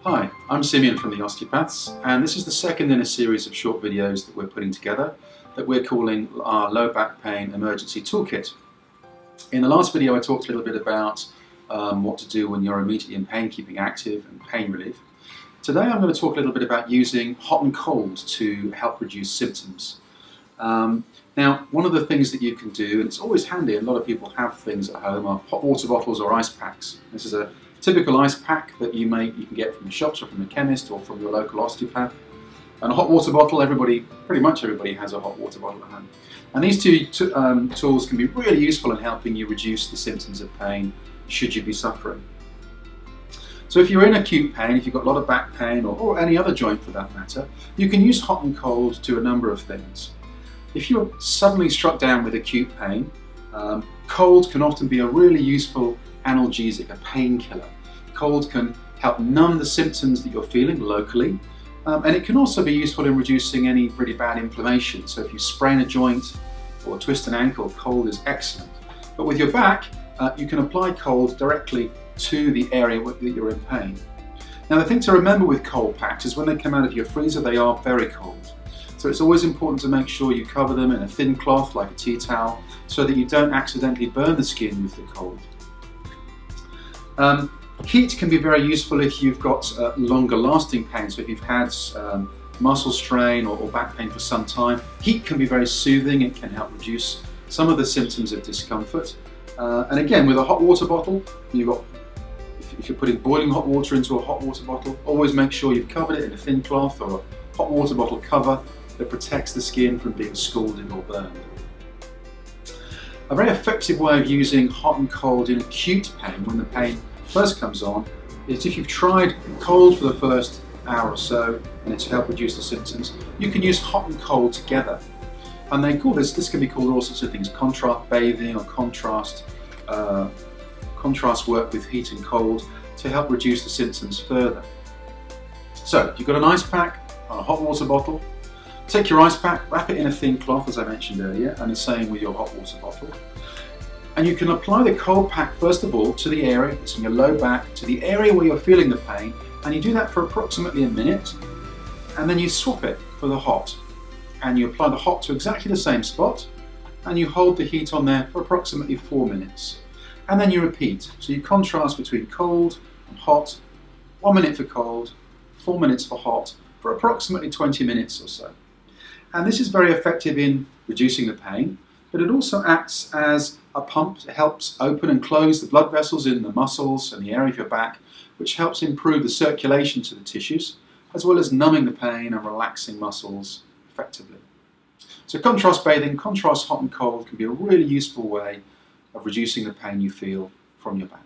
Hi, I'm Simeon from the Osteopaths, and this is the second in a series of short videos that we're putting together that we're calling our Low Back Pain Emergency Toolkit. In the last video I talked a little bit about what to do when you're immediately in pain, keeping active and pain relief. Today I'm going to talk a little bit about using hot and cold to help reduce symptoms. Now, one of the things that you can do, and it's always handy, a lot of people have things at home, are hot water bottles or ice packs. This is a typical ice pack that you can get from the shops or from the chemist or from your local osteopath. And a hot water bottle, pretty much everybody has a hot water bottle at home. And these two tools can be really useful in helping you reduce the symptoms of pain should you be suffering. So if you're in acute pain, if you've got a lot of back pain or any other joint for that matter, you can use hot and cold to a number of things. If you're suddenly struck down with acute pain, cold can often be a really useful analgesic, a painkiller. Cold can help numb the symptoms that you're feeling locally, and it can also be useful in reducing any really bad inflammation. So if you sprain a joint or twist an ankle, cold is excellent. But with your back, you can apply cold directly to the area that you're in pain. Now, the thing to remember with cold packs is when they come out of your freezer, they are very cold. So it's always important to make sure you cover them in a thin cloth like a tea towel so that you don't accidentally burn the skin with the cold. Heat can be very useful if you've got longer lasting pain, so if you've had muscle strain or back pain for some time. Heat can be very soothing, it can help reduce some of the symptoms of discomfort. And again, with a hot water bottle, if you're putting boiling hot water into a hot water bottle, always make sure you've covered it in a thin cloth or a hot water bottle cover that protects the skin from being scalded or burned. A very effective way of using hot and cold in acute pain, when the pain first comes on, is if you've tried cold for the first hour or so and it's helped reduce the symptoms, you can use hot and cold together. And they call this can be called all sorts of things, contrast bathing or contrast work with heat and cold to help reduce the symptoms further. So you've got an ice pack on a hot water bottle. Take your ice pack, wrap it in a thin cloth as I mentioned earlier, and the same with your hot water bottle. And you can apply the cold pack first of all to the area that's in your low back, to the area where you're feeling the pain, and you do that for approximately a minute, and then you swap it for the hot. And you apply the hot to exactly the same spot, and you hold the heat on there for approximately 4 minutes. And then you repeat. So you contrast between cold and hot, 1 minute for cold, 4 minutes for hot, for approximately 20 minutes or so. And this is very effective in reducing the pain, but it also acts as a pump. It helps open and close the blood vessels in the muscles and the area of your back, which helps improve the circulation to the tissues, as well as numbing the pain and relaxing muscles effectively. So contrast bathing, contrast hot and cold can be a really useful way of reducing the pain you feel from your back.